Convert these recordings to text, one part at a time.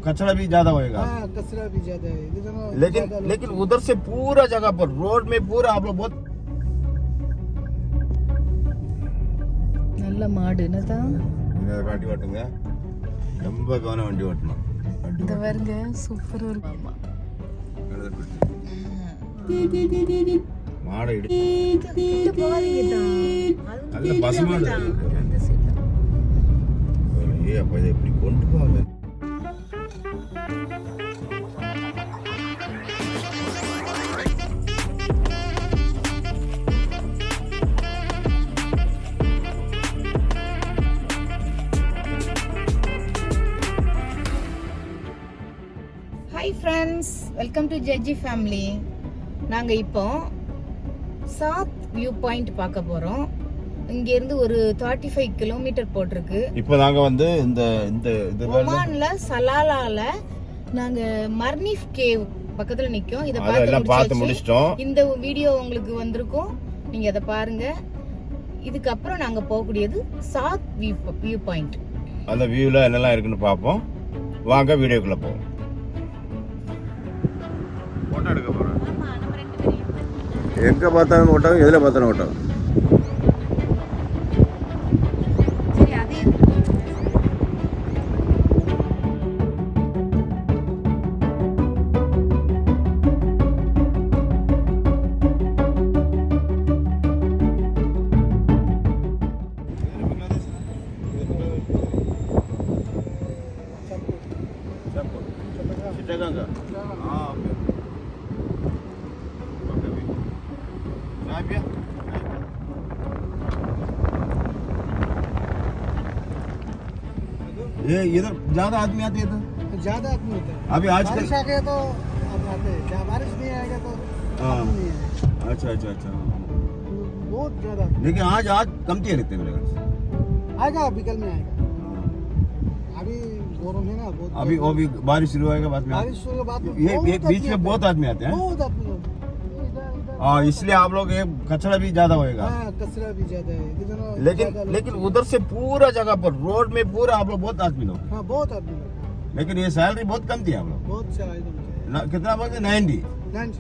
कचरा भी ज्यादा होएगा। हाँ, कचरा भी ज्यादा है लेकिन उधर से पूरा जगह पर रोड में पूरा आप लोग बहुत நல்ல மாடு என்னதான் வண்டி ஓட்டுங்க, ரொம்ப கவனம் வண்டி ஓட்டணும். இந்த பாருங்க சூப்பரா இருக்கு. மாடை நல்ல பசுமாடு அப்ப இதை எப்படி கொண்டு போவாங்க? Hi friends, welcome to judge family. நாங்கள் இப்போ சாத் வியூ பாயிண்ட் பார்க்க போகிறோம். இங்கேருந்து ஒரு 35 கிலோமீட்டர் போட்டிருக்கு. இப்போ நாங்கள் வந்து இந்த ஒமான்ல சலாலால நாங்கள் மர்னிஃப் கேவ் பக்கத்தில் நிற்கும். இதை பார்த்து முடிச்சிட்டோம். இந்த வீடியோ உங்களுக்கு வந்திருக்கும், நீங்கள் அதை பாருங்க. இதுக்கப்புறம் நாங்கள் போகக்கூடியது சாத் வியூ பாயிண்ட். அந்த வியூவில் என்னெல்லாம் இருக்குன்னு பார்ப்போம். வாங்க வீடியோக்குள்ளே போவோம். ஃபோட்டோ எடுக்க போகிறேன். எங்கே பார்த்தாலும் ஓட்டாங்க, எதில் பார்த்தாலும் ஓட்டாங்க. ये इधर ज्यादा आदमी आते हैं, तो ज्यादा आदमी होता है। अभी आज बारिश आ गया तो अब आते हैं, जब बारिश नहीं आएगा तो नहीं है। अच्छा बहुत ज्यादा, लेकिन आज कमती रहते हैं मेरे ख्याल से। आएगा अभी कल में आएगा। अभी गरम है ना बहुत। अभी वो भी बारिश शुरू होएगा बाद में। बारिश शुरू बाद में ये बीच में बहुत आदमी आते हैं। बहुत आदमी होते हैं। हाँ, इसलिए आप लोग ये कचरा भी ज्यादा होएगा। हाँ, कचरा भी ज्यादा है। लेकिन उधर से पूरा जगह पर रोड में पूरा आप लोग बहुत आदमी लोग। हाँ, बहुत आदमी लोग। लेकिन ये सैलरी बहुत कम थी आप लोग। बहुत सारा एकदम कितना बोलते?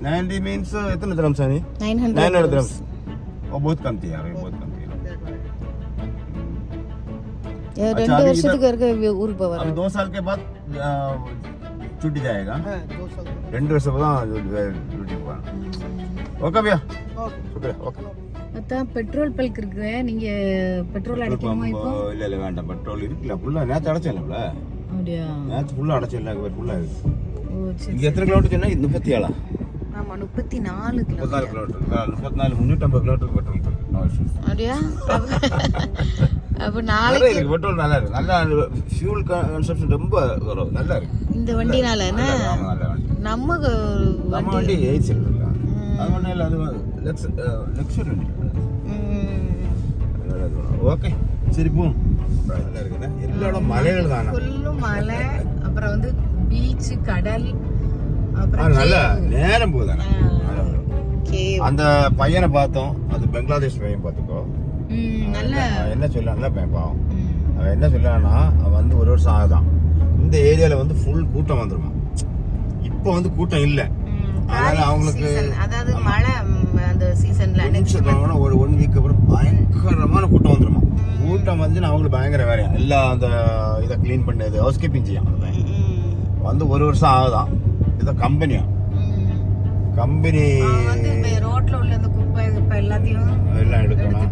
90 मीन्स इतने दिरहम्स है? 900 दिरहम्स। वो बहुत कम थी यार, बहुत कम थी। 2 வருஷத்துக்கு இருக்க ஊருக்கு போவாரு. अभी 2 साल के बाद छुट्टी जाएगा। हाँ, 2 साल 2 வருஷம் தான் ड्यूटी போவாங்க. ஓகே பையா, சுக்ரியா. ஓகே. அதான் பெட்ரோல் பல்க் இருக்கு. நீங்க பெட்ரோல் அடிக்கணுமா இப்போ? இல்ல வேண்டாம், பெட்ரோல் இருக்குல்ல. ஃபுல்லா நேத்து அடைச்சேன்ல. அப்படியா? நேத்து ஃபுல்லா அடைச்சேன்ல, ஃபுல்லா இருக்கு. ஓ சரி. இங்க எத்தனை கிலோமீட்டர் சொன்னா? 37. ஆமா, 34 கிலோமீட்டர். 34 கிலோமீட்டர். 350 கிலோமீட்டர் பெட்ரோல் இருக்கு. அப்படியா? அப்ப நாளைக்கு பெட்ரோல் நல்லா இருக்கு. நல்லா ஃபியூல் கன்சம்ப்ஷன் ரொம்ப வரும். நல்லா இருக்கு இந்த வண்டினால. என்ன நம்ம வண்டி 8 சிலிண்டர். அது ஒண்ணு இல்ல, அது லக்ஸரி வண்டி. ஓகே சரி போவோம். நல்லா இருக்குதா? எல்லா இடம் மலைகள் தானா? ஃபுல்லும் மலை, அப்புறம் வந்து பீச், கடல், அப்புறம் நல்ல நேரம் போகுதானே. அந்த பையனை பார்த்தோம், அது பங்களாதேஷ் பையன் பார்த்துக்கோ. நல்ல என்ன சொல்லலாம்ல பாவம். அவன் என்ன சொல்லலாம்னா, அவன் வந்து 1 வருஷம் ஆகுதான். இந்த ஏரியால வந்து ஃபுல் கூட்டம் வந்துருமா. இப்போ வந்து கூட்டம் இல்ல. அதனால அவங்களுக்கு அதாவது மழை அந்த சீசன்ல ஒரு 1 வீக் அப்புறம் பயங்கரமான கூட்டம் வந்துருமா. கூட்டம் வந்து அவங்களுக்கு பயங்கர வேலையா எல்லாம் அந்த இதை கிளீன் பண்ணது, ஹவுஸ் கீப்பிங் செய்யும். வந்து 1 வருஷம் ஆகுதான். இதை கம்பெனியா, கம்பெனி ரோட்ல உள்ள அந்த குப்பை எல்லாத்தையும் எல்லாம் எடுக்கணும்,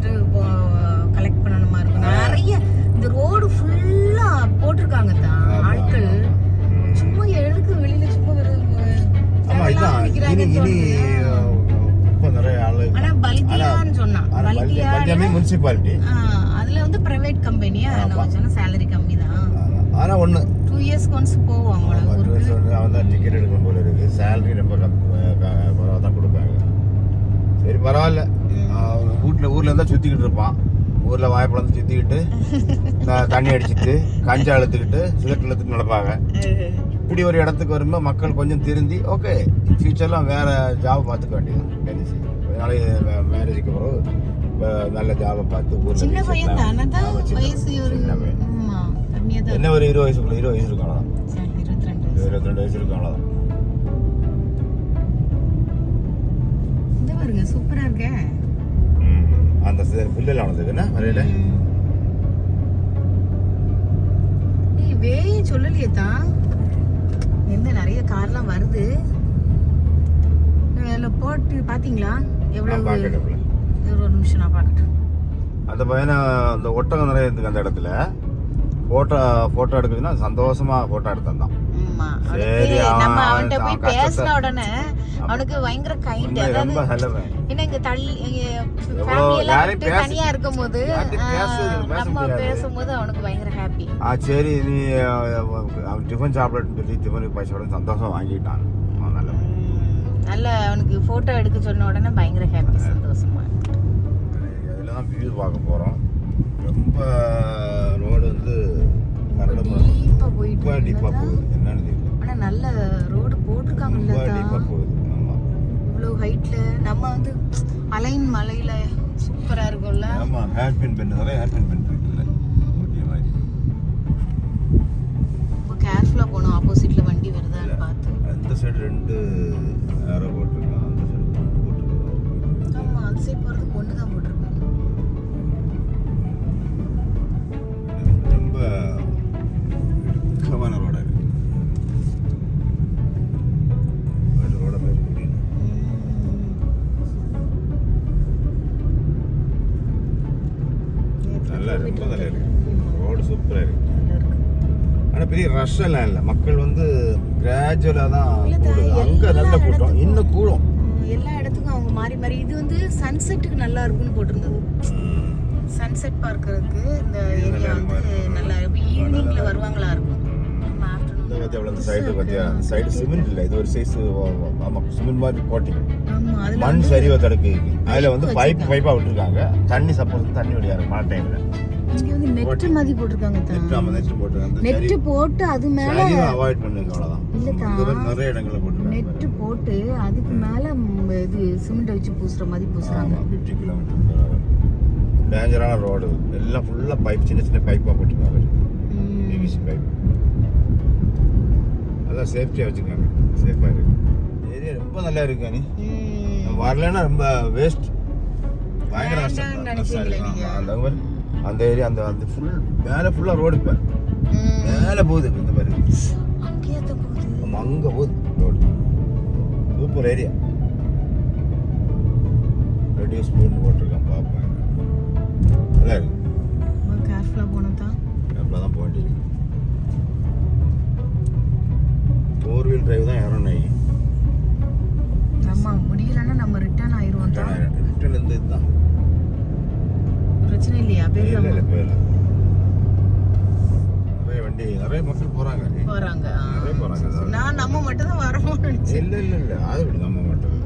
கலெக்ட் பண்ணணுமா இருக்கும். நிறைய இந்த ரோடு ஃபுல்லா போட்டிருக்காங்க தான் ஆட்கள். சும்மா எழுக்கு வெளியில சும்மா முனிசிபாலிட்டி. அதுல வந்து பிரைவேட் கம்பெனியா சேலரி கம்மி தான். ஆனா ஒண்ணு 2 இயர்ஸ்க்கு ஒன்ஸ் போவாங்க. அவன் தான் டிக்கெட் எடுக்கணும் போல இருக்கு. சேலரி ரொம்ப குறைவா தான் கொடுப்பாங்க. சரி பரவாயில்ல. ஊர்ல இருந்தா சுத்திக்கிட்டு இருப்பான். ஊர்ல வாய்ப்பழந்து சுத்திக்கிட்டு தண்ணி அடிச்சுட்டு கஞ்சா அழுத்துக்கிட்டு சிகரெட் இழுத்துட்டு நடப்பாங்க. இப்படி ஒரு இடத்துக்கு வரும்போது மக்கள் கொஞ்சம் திருந்தி ஓகே ஃபியூச்சர்லாம் வேற ஜாப் பார்த்துக்க வேண்டியது. மேரேஜுக்கு பிறகு நல்ல ஜாபை பார்த்து ஊர்ல என்ன ஒரு 20 வயசுக்குள்ள 20 வயசு இருக்கும். 22 வயசு இருக்கும், அவ்வளோதான். இந்த பாருங்க சூப்பரா இருக்க. அந்த பில்லில் ஆனதுக்கு என்ன வரையில வே சொல்லலையே தான். எந்த நிறைய கார்லாம் வருது. அதில் போட்டு பார்த்தீங்களா எவ்வளோ? ஒரு நிமிஷம் நான் பார்க்கட்டும். அந்த பையனை அந்த ஒட்டகம் நிறைய இருக்கு அந்த இடத்துல. போட்டோ எடுக்குதுன்னா சந்தோஷமா போட்டோ எடுத்தான். சரி, நம்ம அவன்கிட்ட போய் பேசின உடனே அவனுக்கு பயங்கர கைண்ட். ரொம்ப ஹெல்ப். ஏன்னா இங்க தனியா இருக்கும் போது நம்ம பேசும்போது அவனுக்கு பயங்கர ஹாப்பி. சரி, நீ டிஃபன் சாப்பிடன்னு சொல்லி டிஃபனுக்கு பைசா சந்தோஷம் வாங்கிட்டான். நல்ல அவனுக்கு போட்டோ எடுக்க சொன்ன உடனே பயங்கர ஹாப்பி, சந்தோஷமா. இதில் தான் வியூ பார்க்க போகிறோம். ரொம்ப ரோடு வந்து டீப்பாக போகுது. என்னன்னு தெரியல, ஆனால் நல்ல ரோடு போட்டிருக்காங்கல்ல. டீப்பாக போகுது. ஆமாம், இவ்வளோ ஹைட்டில் நம்ம வந்து அலைன் மலையில் சூப்பராக இருக்கும்ல. ஆமாம், ஹேர்பின் பென் நிறைய ஹேர்பின் பென் இருக்குல்ல. ஓகே மாதிரி ரொம்ப கேர்ஃபுல்லாக போகணும். ஆப்போசிட்டில் வண்டி வருதான்னு பார்த்து. அந்த சைடு 2 ஏரோ போட்டிருக்கான், அந்த சைடு 1 போட்டிருக்கான். ஆமாம், அந்த சைடு போகிறதுக்கு 1 தான் போட்டிருக்காங்க. ரொம்ப இடுக்கமான ரோடாக இருக்கு. ரோட பேர் நல்லா ரொம்ப நல்லா இருக்கு. ரோடு சூப்பராக இருக்கு. ஆனால் பெரிய ரஷ் எல்லாம் இல்லை. மக்கள் வந்து கிராஜுவலாக தான் கூடுது. அங்கே நல்ல கூட்டம், இன்னும் கூடும். எல்லா இடத்துக்கும் அவங்க மாறி மாறி. இது வந்து சன்செட்டுக்கு நல்லா இருக்கும்னு போட்டிருந்தது. சன்செட் பார்க்கறதுக்கு இந்த ஏரியா வந்து நல்லா இருக்கும். ஈவினிங்ல வருவாங்களா இருக்கும். இந்த பத்தி அவ்வளவு சைடு பத்தியா சைடு சிமெண்ட் இல்ல, இது ஒரு சைஸ். ஆமா, சிமெண்ட் மாதிரி கோட்டிங். ஆமா, அதுல மண் சரிவை தடுக்கு. அதுல வந்து பைப்பா விட்டுருக்காங்க. தண்ணி சப்போஸ் தண்ணி வழியா இருக்கு மழை டைம்ல. இங்க வந்து நெட் மாதிரி போட்டுருக்காங்க. நெட் போட்டுருக்காங்க. நெட் போட்டு அது மேல அவாய்ட் பண்ணுங்க, அவ்வளவுதான். இல்ல நிறைய இடங்கள்ல போட்டுருக்காங்க. நெட் போட்டு அதுக்கு மேல இது சிமெண்ட் வச்சு பூசுற மாதிரி பூசுறாங்க. 50 கிலோமீட்டர் டேஞ்சரான ரோடு. எல்லாம் ஃபுல்லா பைப், சின்ன சின்ன பைப்பா போட்டுருக்காங்க. PVC pipe. அதான் சேஃப்டியா வச்சுக்காங்க. சேஃபா இருக்கு. ஏரியா ரொம்ப நல்லா இருக்கு. நீ வரலன்னா ரொம்ப வேஸ்ட். பயங்கர கஷ்டம். அந்த ஏரியா அந்த ஃபுல் மேலே ஃபுல்லா ரோடு. இப்போ மேலே போகுது. இந்த மாதிரி அங்கே போகுது road. Super area. Reduce speed போட்டிருக்கேன். பார்ப்பேன், நல்லா இருக்கு. கேர்ஃபுல்லாக போனோம் தான். கேர்ஃபுல்லாக தான் போயிட்டு இருக்கு. 4 வீல் டிரைவ் தான் இறணும். நம்ம முடியலன்னா நம்ம ரிட்டர்ன் ஆயிடுவோம் தான். ரிட்டர்ன் இந்த இதுதான் பிரச்சனை இல்லையா? போயிடலாம். நிறைய வண்டி, நிறைய மக்கள் போறாங்க. நிறைய போறாங்க. நான் நம்ம மட்டும் தான் வரோம்னு நினைச்சேன். இல்ல அது விட நம்ம மட்டும்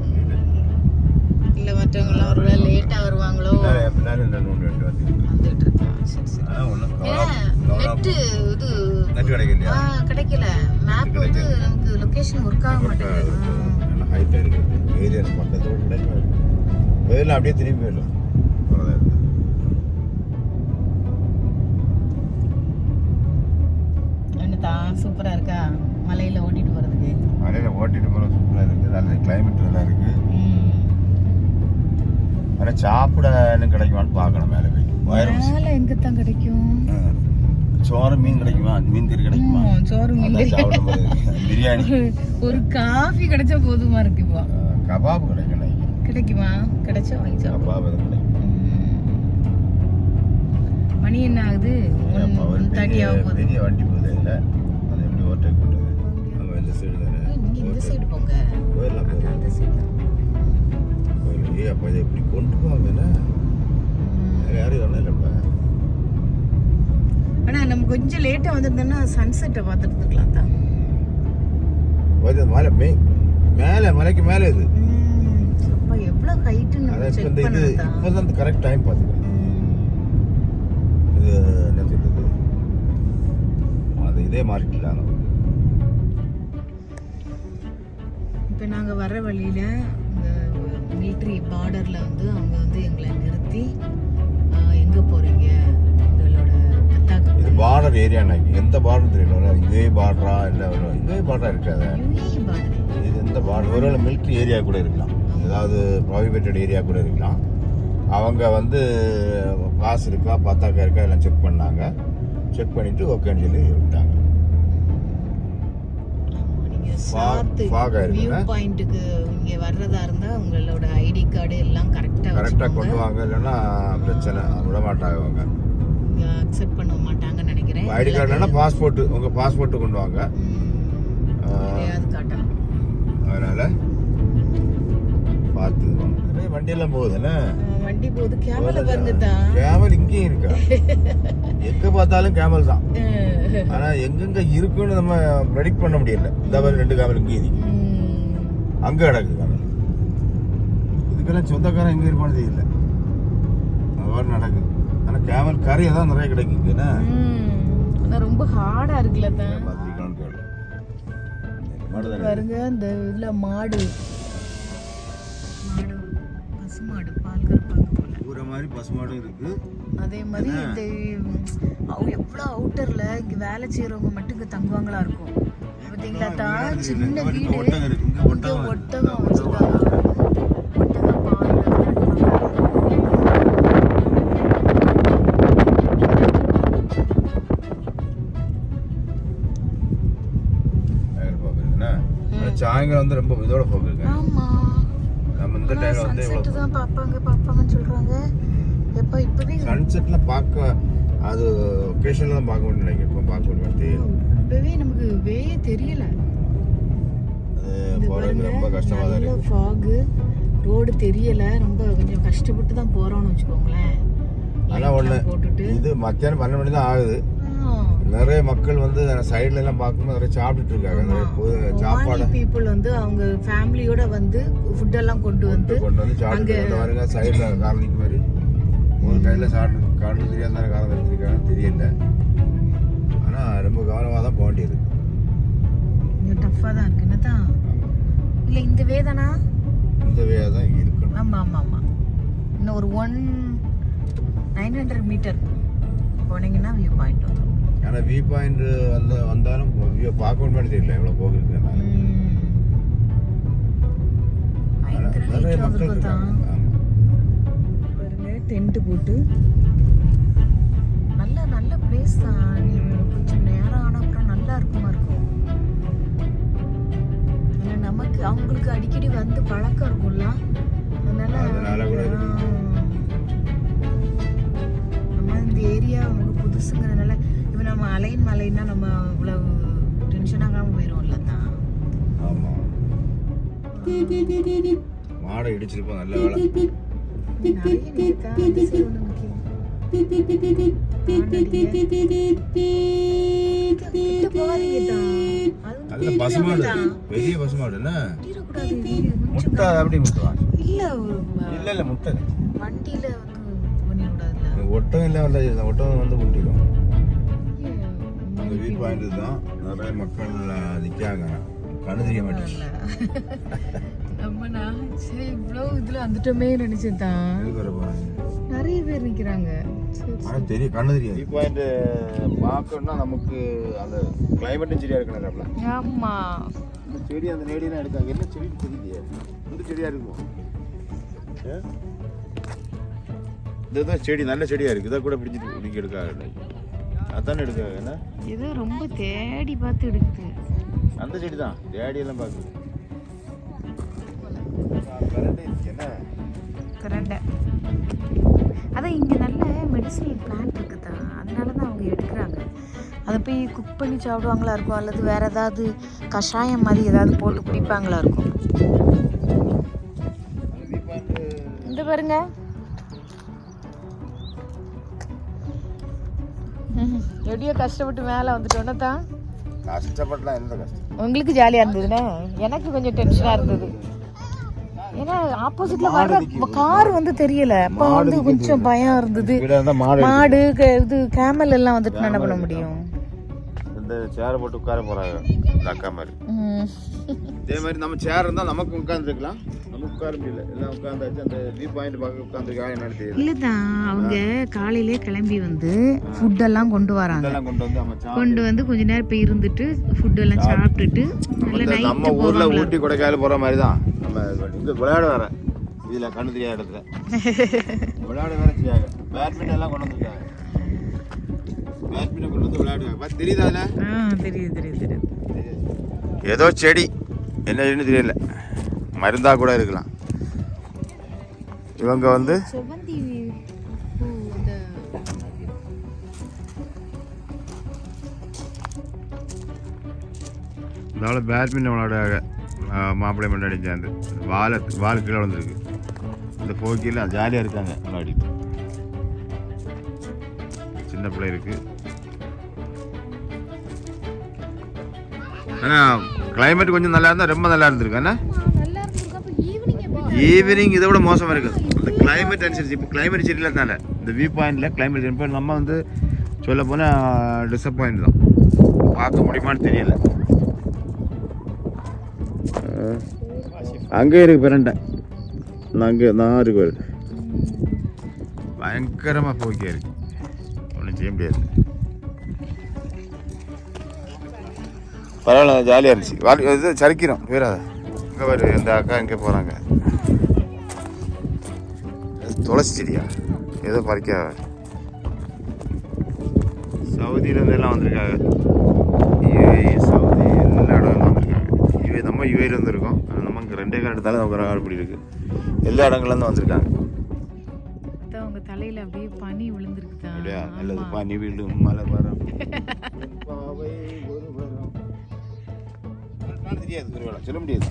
இல்ல. மற்றவங்க எல்லாம் ஒருவேளை லேட்டா வருவாங்களோ. பின்னாடி 2 வண்டி வந்துட்டு இருக்கா. சரி சரி. நெட் கிடைக்கலையா? கிடைக்கல. மேப் வந்து நமக்கு லொகேஷன் ஒர்க் ஆக மாட்டேங்குது. ஹைட்டா இருக்கு ஏரியா பக்கத்துல. போயிடலாம், அப்படியே திரும்பி போயிடலாம். சூப்பரா இருக்கா? மலையில ஓட்டிட்டு போறதுக்கு. மலையில ஓட்டிட்டு போறது சூப்பரா இருக்கு. நல்ல கிளைமேட் நல்லா இருக்கு. ஆனா சாப்பிட என்ன கிடைக்குமான்னு பார்க்கணும். மேலே போய் மேல எங்க தான் கிடைக்கும்? சோறு மீன் கிடைக்குமா? மீன் கறி கிடைக்குமா? சோறு மீன் பிரியாணி. ஒரு காஃபி கிடைச்சா போதுமா இருக்கு. இப்போ கபாப் கிடைக்குமா? கிடைச்சா வாங்கி சாப்பிடுவோம். கபாப் கிடைக்கும். மணி என்ன ஆகுது? 1:30 ஆக போகுது. பெரிய வண்டி போகுது. இல்லை அது எப்படி ஓவர்டேக் பண்ணுறது? நம்ம இந்த சைடு தானே. நீங்க இந்த சைடு போங்க. போயிடலாம். அந்த சைடு. அப்போ இதை எப்படி கொண்டு போவாங்கல்ல, யாரும் ஒன்றும் இல்லைப்பா. ஆனால் நம்ம கொஞ்சம் லேட்டாக வந்திருந்தோம்னா சன்செட்டை பார்த்துட்டு இருக்கலாம் தான். மலை மேலே மலைக்கு மேலே இது. அப்போ எவ்வளோ ஹைட்டுன்னு செக் பண்ணது. இப்போ தான் கரெக்ட் டைம் பார்த்துக்கேன். இது என்ன சொல்றது, அது இதே மாறிட்டுலாங்க. இப்போ நாங்கள் வர வழியில் மிலிட்ரி பார்டரில் வந்து அவங்க வந்து எங்களை நிறுத்தி எங்கே போகிறீங்க, உங்களோட பத்தாக்கு பார்டர் ஏரியா எந்த பார்டர் தெரியல, இதே பார்டரா இல்லை இதே பார்டரா இருக்காது. UAE border. இது எந்த பார்டர், ஒருவேளை மிலிட்ரி ஏரியா கூட இருக்கலாம், ஏதாவது ப்ராஹிபிட்டட் ஏரியா கூட இருக்கலாம். அவங்க வந்து காசு இருக்கா பத்தாக்கா இருக்கா எல்லாம் செக் பண்ணாங்க. செக் பண்ணிட்டு ஓகேன்னு சொல்லி விட்டாங்க. நீங்க சாத்து வியூ பாயிண்ட்டுக்கு இங்க வர்றதா இருந்தா உங்களோட ஐடி கார்டு எல்லாம் கரெக்டா கொண்டு வாங்க, இல்லைன்னா பிரச்சனை, விட மாட்டாங்க அவங்க, அக்செப்ட் பண்ண மாட்டாங்கன்னு நினைக்கிறேன். ஐடி கார்டு இல்லைன்னா பாஸ்போர்ட், உங்க பாஸ்போர்ட் கொண்டு வாங்க, அது காட்டலாம். அதனால பார்த்து நிறைய வண்டியெல்லாம் போகுதுல்ல, வண்டி போகுது. கேமரா பாருங்க தான், கேமல் இங்கேயும் இருக்கா, எங்க பார்த்தாலும் கேமல் தான். ஆனா எங்கெங்க இருக்குன்னு நம்ம ப்ரெடிக்ட் பண்ண முடியல. இந்த மாதிரி 2 கேமல் இங்கே அங்க கிடக்கு கேமல். இதுக்கெல்லாம் சொந்தக்காரன் எங்க இருப்பான்னு தெரியல, அது நடக்குது. ஆனா கேமல் கரையை தான் நிறைய கிடைக்குதுன்னா ரொம்ப ஹார்டா இருக்குல்ல தான். பாருங்க இந்த இதுல மாடு பசுமாடு பால் கறப்பாங்க போல, ஊர மாதிரி பசுமாடும் இருக்கு. அதே மாதிரி இந்த எவ்வளவு அவுட்டர்ல இங்க வேலை செய்யறவங்க மட்டும் இங்க தங்குவாங்களா இருக்கும். பாத்தீங்களா தான், சின்ன வீடு, ஒட்டகம் வச்சிருக்காங்க. ஒட்டகம் பால் சாயங்காலம் வந்து ரொம்ப இதோட போகுங்க. ஆமா, நம்ம இந்த டைம்ல வந்து சன்செட் தான் பாப்பாங்கன்னு சொல்றாங்க. எப்ப இப்பவே சன்செட்ல பார்க்க அது ஒகேஷன்ல தான் பார்க்க முடியும் நினைக்கிறேன். இப்போ பார்க்க முடியும், இப்பவே நமக்கு வே தெரியல. அது போறது ரொம்ப கஷ்டமா தான் இருக்கு. ஃபாக், ரோடு தெரியல, ரொம்ப கொஞ்சம் கஷ்டப்பட்டு தான் போறோம்னு வெச்சுக்கோங்களேன். ஆனா ஒண்ணு, இது மத்தியானம் 12 மணி தான் ஆகுது. நிறைய மக்கள் வந்து சைடுல எல்லாம் பார்க்கும்போது நிறைய சாப்பிட்டுட்டு இருக்காங்க. நிறைய சாப்பாடு பீப்புள் வந்து அவங்க ஃபேமிலியோட வந்து ஃபுட் எல்லாம் கொண்டு வந்து சாப்பிட்டு பாருங்க. சைடுல காரணிக்கு மாதிரி ஒரு கையில சாப்பிட்டு காரணம் தெரியாத காரணம் வச்சிருக்காங்க, தெரியல. ஆனா ரொம்ப கவனமா தான் போக வேண்டியது. டஃபா தான் இருக்கு. என்னதான் இல்ல இந்த வேதனா இந்த வே தான் இருக்கு. ஆமா ஆமா ஆமா. இன்னும் ஒரு 900 மீட்டர் போனீங்கன்னா வியூ பாயிண்ட் வரும். ஆனா வியூ பாயிண்ட் வந்தாலும் வியூ பார்க்க முடியாது, தெரியல எவ்வளவு போகுது. நிறைய மக்கள் இருக்காங்க. பாருங்க டென்ட் போட்டு நல்ல பிளேஸ் தான். கொஞ்சம் நேரம் ஆன அப்புறம் நல்லா இருக்குமா இருக்கும். ஏன்னா நமக்கு அவங்களுக்கு அடிக்கடி வந்து பழக்கம் இருக்கும்ல, அதனால கூட நம்ம இந்த ஏரியா நமக்கு புதுசுங்கிறதுனால இப்போ நம்ம மலைன்னா நம்ம இவ்வளவு டென்ஷன் ஆகாம போயிடும்ல தான். ஆமா, மாடை இடிச்சிருப்போம். நல்ல வேலை நல்ல பசுமாடு, பெரிய பசுமாடு. என்ன முட்டை அப்படி முட்டுவாங்க? இல்ல முட்டை வண்டியில வந்து ஒட்டகம் இல்ல, ஒட்டகம் வந்து முட்டிடும். இந்த வியூ பாயிண்ட் தான் நிறைய மக்கள் நிக்காங்க. கணுதிரிய மாட்டேன் சரி இவ்வளவு இதுல வந்துட்டோமே நினைச்சதான். நிறைய பேர் நிக்கிறாங்க. தெரியும் கண்ணுதிரிய வியூ பாயிண்ட் பார்க்கணும்னா நமக்கு அந்த கிளைமேட்டும் சரியா இருக்கணும். ஆமா, செடி அந்த நேடியெல்லாம் எடுக்காங்க. என்ன செடி தெரியலையே, இந்த செடியா இருக்கும். இதுதான் செடி, நல்ல செடியா இருக்கு. இதை கூட பிடிச்சிட்டு பிடிக்க எடுக்காது, அதானே எடுக்காது. என்ன இது ரொம்ப தேடி பார்த்து எடுக்குது. அந்த செடி தான் தேடி எல்லாம் பார்க்குது. கரண்டை அதான் இங்கே நல்ல மெடிசினல் பிளான்ட் இருக்குதா, அதனால தான் அவங்க எடுக்கிறாங்க. அதை போய் குக் பண்ணி சாப்பிடுவாங்களா இருக்கும், அல்லது வேற ஏதாவது கஷாயம் மாதிரி ஏதாவது போட்டு குடிப்பாங்களா இருக்கும். இந்த பாருங்க, எப்படியோ கஷ்டப்பட்டு மேலே வந்துட்டோன்னா தான். கஷ்டப்படலாம், எந்த கஷ்டம் உங்களுக்கு ஜாலியாக இருந்ததுன்னா எனக்கு கொஞ்சம் டென்ஷனாக இருந்தது. ஏன்னா ஆப்போசிட்ல வர்ற கார் வந்து தெரியல, அப்ப வந்து கொஞ்சம் பயம் இருந்தது. மாடு இது கேமல் எல்லாம் வந்துட்டு என்ன பண்ண முடியும். இந்த சேர் போட்டு உட்கார போறாங்க இந்த அக்கா மாதிரி. இதே மாதிரி நம்ம சேர் இருந்தா நமக்கு உட்கார்ந்துருக்கலாம். நம்ம உட்கார முடியல, எல்லாம் உட்காந்தாச்சு. அந்த வியூ பாயிண்ட் பார்க்க உட்காந்துருக்காங்க என்னன்னு தெரியல. இல்லதான் அவங்க காலையிலே கிளம்பி வந்து ஃபுட் எல்லாம் கொண்டு வராங்க. இதெல்லாம் கொண்டு வந்து நம்ம கொண்டு வந்து கொஞ்ச நேரம் போய் இருந்துட்டு ஃபுட் எல்லாம் சாப்பிட்டுட்டு நம்ம ஊர்ல ஊட்டி கொடைக்கானல் போற மாதிரி தான். நம்ம இங்க விளையாட வர இதுல கண்ணு தெரியாத இடத்துல விளையாட வேற செய்யாங்க. பேட்மிண்டன் எல்லாம் கொண்டு வந்துருக்காங்க. பேட்மிண்டன் கொண்டு வந்து விளையாடுவாங்க. தெரியுதா? அதுல தெரியுது. ஏதோ செடி என்னன்னு தெரியல, மருந்தா கூட இருக்கலாம். இவங்க வந்து இதனால பேட்மிண்டன் விளையாடுவாங்க. மாப்பிள்ளை முன்னாடி சேர்ந்து வால் கீழே வந்துருக்கு. இந்த போக்கியில் ஜாலியாக இருக்காங்க விளையாடிட்டு. சின்ன பிள்ளை இருக்கு. ஆனால் கிளைமேட் கொஞ்சம் நல்லா இருந்தால் ரொம்ப நல்லா இருந்திருக்கு. அண்ணா ஈவினிங் இதை விட மோசமாக இருக்குது. இந்த கிளைமேட் அனுசரிச்சு இப்போ கிளைமேட் சரியில்லாதனால இந்த வியூ பாயிண்டில் கிளைமேட் இப்போ நம்ம வந்து சொல்ல போனால் டிசப்பாயிண்ட் தான். பார்க்க முடியுமான்னு தெரியல. அங்கே இருக்கு பிரண்டை, அங்கே நான் இருக்கு. பயங்கரமாக போக்கியா இருக்கு, ஒன்றும் செய்ய முடியாது. பரவாயில்ல, ஜாலியாக இருந்துச்சு. இது சரிக்கிறோம் போயிடாத. இங்கே வரு, இந்த அக்கா இங்கே போகிறாங்க. துளசி செடியா ஏதோ பறிக்க. சவுதியிலேருந்து எல்லாம் வந்திருக்காங்க. யுஏஇ, சவுதி எல்லா இடம் வந்திருக்காங்க. நம்ம யுஏஇல வந்துருக்கோம். நம்ம இங்கே 2 கால் எடுத்தாலும் நமக்கு அப்படி இருக்குது. எல்லா இடங்கள்லேருந்து வந்திருக்காங்க. அவங்க தலையில் அப்படியே பனி விழுந்துருக்கு. அப்படியா? நல்லது. பனி விழும், மழை வரும், பாவை ஒரு வரும். தெரியாது, ஒருவேளை சொல்ல முடியாது.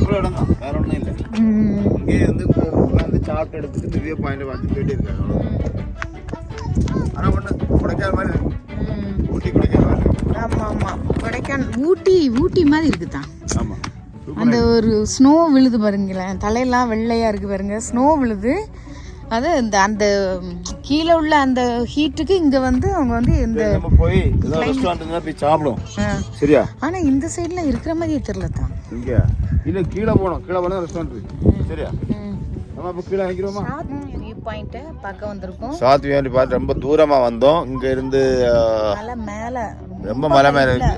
இவ்வளோ இடம் தான், வேற ஒன்றும் இல்லை. இங்கே வந்து உட்காந்து சாப்பிட்டு எடுத்துட்டு திவ்ய பாயிண்ட் பார்த்து போயிட்டே இருக்காங்க. ஆனால் ஒன்று கொடைக்கானல் மாதிரி இருக்கு. ஊட்டி கொடைக்கானல் மாதிரி இருக்கு. ஆமாம், கொடைக்கானல் ஊட்டி மாதிரி இருக்குதான். ஆமாம், அந்த ஒரு ஸ்னோ விழுது பாருங்களேன், தலையெல்லாம் வெள்ளையாக இருக்குது பாருங்க, ஸ்னோ விழுது. அது அந்த கீழே உள்ள அந்த ஹீட்டுக்கு இங்கே வந்து அவங்க வந்து இந்த போய் ரெஸ்டாரண்ட் போய் சாப்பிடும். சரியா? ஆனால் இந்த சைடில் இருக்கிற மாதிரியே தெரியல தான். இங்கே இல்லை, கீழே போனால் ரெஸ்டாரண்ட். சரியா? நம்ம இப்போ கீழே நிற்கிறோமா? வியூ பாயிண்ட்டை பார்க்க வந்திருக்கோம். சாத் வியூ பார்த்து ரொம்ப தூரமாக வந்தோம். இங்கே இருந்து மேலே ரொம்ப மலை மேலே இருக்கு.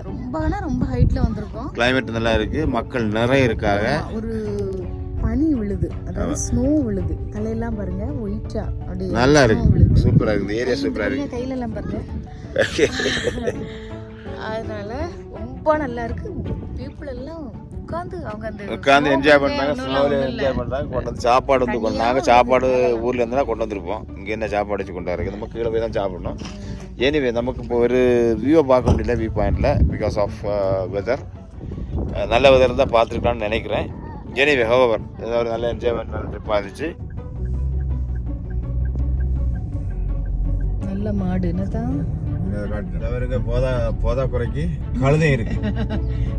ரொம்ப ஹைட்டில் வந்திருக்கோம். கிளைமேட் நல்லா இருக்கு, மக்கள் நிறைய இருக்காங்க. ஒரு பனி விழுது, அதாவது ஸ்னோ விழுது. தலையெல்லாம் பாருங்க ஒயிட்டா, அப்படியே நல்லா இருக்கு. சூப்பரா இருக்கு, ஏரியா சூப்பரா இருக்கு. கையில எல்லாம் பாருங்க. அதனால ரொம்ப நல்லா இருக்கு. பீப்புள் எல்லாம் உட்காந்து என்ஜாய் பண்றாங்க, ஸ்னோல என்ஜாய் பண்றாங்க. கொண்டு வந்து சாப்பாடு வந்து கொண்டாங்க. சாப்பாடு ஊர்ல இருந்தா கொண்டு வந்திருப்போம். இங்க என்ன சாப்பாடு வச்சு கொண்டு வரக்கு, நம்ம கீழே போய் தான் சாப்பிடணும். எனிவே நமக்கு இப்போ ஒரு வியூவை பார்க்க முடியல வியூ பாயிண்ட்ல, பிகாஸ் ஆஃப் வெதர். நல்ல வெதர் தான் பார்த்துருக்கலாம்னு நினைக்கிறேன். எனிவே ஹோவர் ஏதோ ஒரு நல்ல என்ஜாய்மெண்ட் ட்ரிப்பாக இருந்துச்சு. நல்ல மாடு என்னதான் போதா குறைக்கு கழுதை இருக்கு.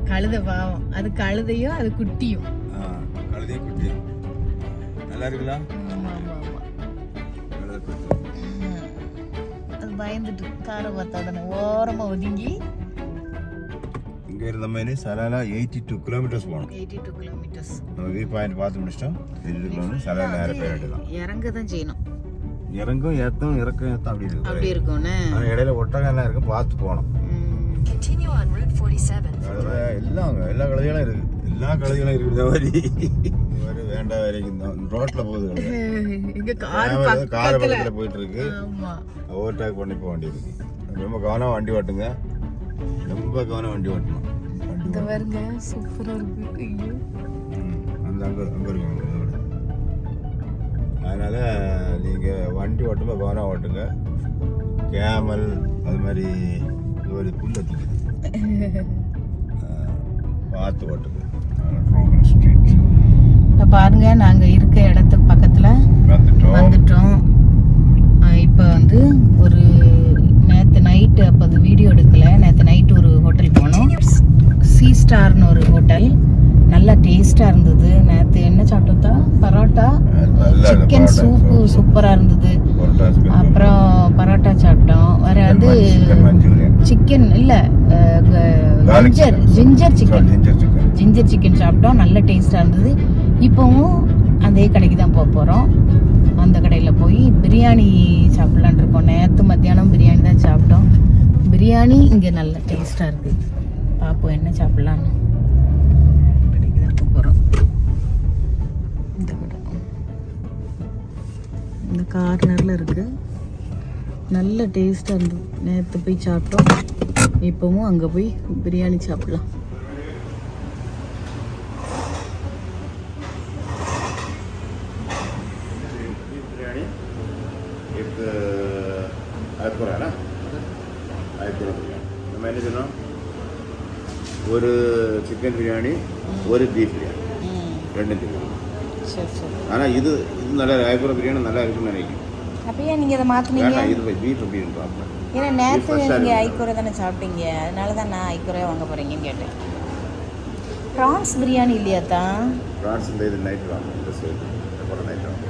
கழுதை பாவம், அது கழுதையும் அது குட்டியும். கழுதையும் குட்டியும் நல்லா இருக்குல்ல? அது பயந்துட்டு காரை பார்த்த உடனே ஓரமா ஒதுங்கி. இங்க இருந்த மாதிரி சலாலா 82 கிலோமீட்டர்ஸ் போகணும். 82 கிலோமீட்டர்ஸ். நம்ம வியூ பாயிண்ட் பார்த்து முடிச்சிட்டோம். 82 கிலோமீட்டர் சலாலா நேர போய் எடுக்கலாம். இறங்க தான் செய்யணும். இறங்கும் ஏத்தம் இறக்கம் ஏத்தம் அப்படி இருக்கு. அப்படி இருக்கும்னே. ஆனா இடையில ஒட்டகம் எல்லாம் இருக்கு, பார்த்து போகணும். எல்லா கழுதைகளும் இருக்கு. எல்லா கழுதைகளும் இருக்கிற மாதிரி ஒரு வேண்டாம் வரைக்கும் ரோட்ல போகுது. இங்க கார் பக்கத்துல போயிட்டு இருக்கு. ஓவர்டேக் பண்ணி போக வேண்டியிருக்கு. ரொம்ப கவனம் வண்டி ஓட்டுங்க, ரொம்ப கவனம் வண்டி ஓட்டணும். இந்த பாருங்க சூப்பரா இருக்கு. அந்த அங்க இருக்கு. அதனால நீங்க வண்டி ஓட்டும்போது கவனம் ஓட்டுங்க. கேமல் அது மாதிரி ஒரு புல் வச்சுக்குது, பார்த்து ஓட்டுங்க. இப்போ பாருங்க, நாங்க இருக்க இடத்துக்கு பக்கத்துல வந்துட்டோம். இப்போ வந்து ஒரு நேற்று நைட்டு, அப்போ அது வீடியோ எடுக்கல, நேற்று நைட்டு ஒரு ஹோட்டல் போனோம். சி ஸ்டார்னு ஒரு ஹோட்டல், நல்லா டேஸ்டாக இருந்தது. நேற்று என்ன சாப்பிட்டோம்? பரோட்டா, சிக்கன் சூப்பு சூப்பராக இருந்தது. அப்புறம் பரோட்டா சாப்பிட்டோம். வேற வந்து சிக்கன் இல்லை ஜிஞ்சர் சிக்கன் சாப்பிட்டோம். நல்ல டேஸ்டாக இருந்தது. இப்போவும் அதே கடைக்கு தான் போக போகிறோம். அந்த கடையில் போய் பிரியாணி சாப்பிட்லான் இருக்கோம். நேற்று மத்தியானம் பிரியாணி தான் சாப்பிட்டோம். பிரியாணி இங்கே நல்ல டேஸ்ட்டாக இருக்குது. பார்ப்போம் என்ன சாப்பிட்லான்னு. கடைக்கு தான் போக போகிறோம். இந்த கடை இந்த கார்னரில் இருக்குது. நல்ல டேஸ்ட்டாக இருந்தது. நேற்று போய் சாப்பிட்டோம். இப்போவும் அங்கே போய் பிரியாணி சாப்பிட்லாம். ஒரு சிக்கன் பிரியாணி, ஒரு பீஃப் பிரியாணி, ரெண்டும் தெரியும். ஆனால் இது நல்லா ராயபுரம் பிரியாணி நல்லா இருக்குன்னு நினைக்கிறேன். அப்பயே நீங்கள் அதை மாற்றினீங்க. இது பீஃப் அப்படின்னு பார்ப்பேன். ஏன்னா நேற்று நீங்கள் ஐக்கூரை தானே சாப்பிட்டீங்க, அதனால தான் நான் ஐக்கூரை வாங்க போகிறீங்கன்னு கேட்டேன். ப்ரான்ஸ் பிரியாணி இல்லையா தான்? ப்ரான்ஸ் இந்த இது நைட் வாங்க, இந்த சைடு அப்புறம் நைட் வாங்க.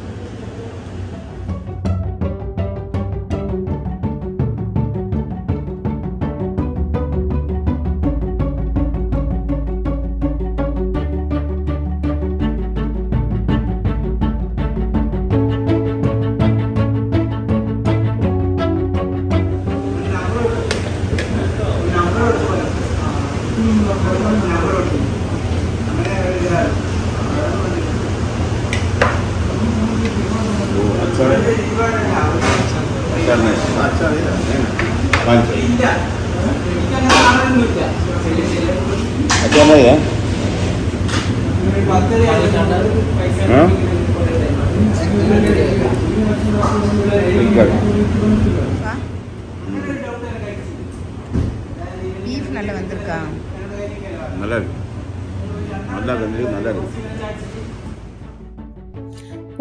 अच्छा नहीं है பீஃப் நல்லா வந்திருக்கா? நல்லா இருக்கு, நல்லா இருக்கு, நல்லா இருக்கு.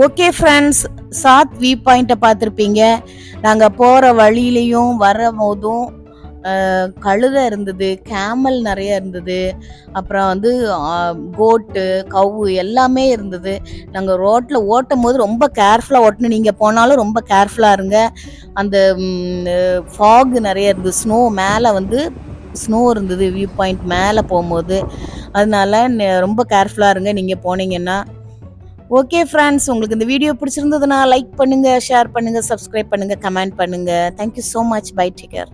ஓகே ஃப்ரெண்ட்ஸ், சாத் வியூ பாயிண்ட்டை பார்த்துருப்பீங்க. நாங்கள் போகிற வழியிலையும் வர போதும் கழுதை இருந்தது, கேமல் நிறைய இருந்தது, அப்புறம் வந்து கோட்டு, கவு எல்லாமே இருந்தது. நாங்கள் ரோட்டில் ஓட்டும் போது ரொம்ப கேர்ஃபுல்லாக ஓட்டணும். நீங்கள் போனாலும் ரொம்ப கேர்ஃபுல்லாக இருங்க. அந்த ஃபாக் நிறைய இருந்தது, ஸ்னோ மேலே வந்து ஸ்னோ இருந்தது வியூ பாயிண்ட் மேலே போகும்போது. அதனால ரொம்ப கேர்ஃபுல்லாக இருங்க நீங்கள் போனீங்கன்னா. ஓகே ஃப்ரெண்ட்ஸ், உங்களுக்கு இந்த வீடியோ பிடிச்சிருந்ததுன்னா லைக் பண்ணுங்கள், ஷேர் பண்ணுங்கள், சப்ஸ்கிரைப் பண்ணுங்கள், கமெண்ட் பண்ணுங்கள். Thank you so much. Bye, take care.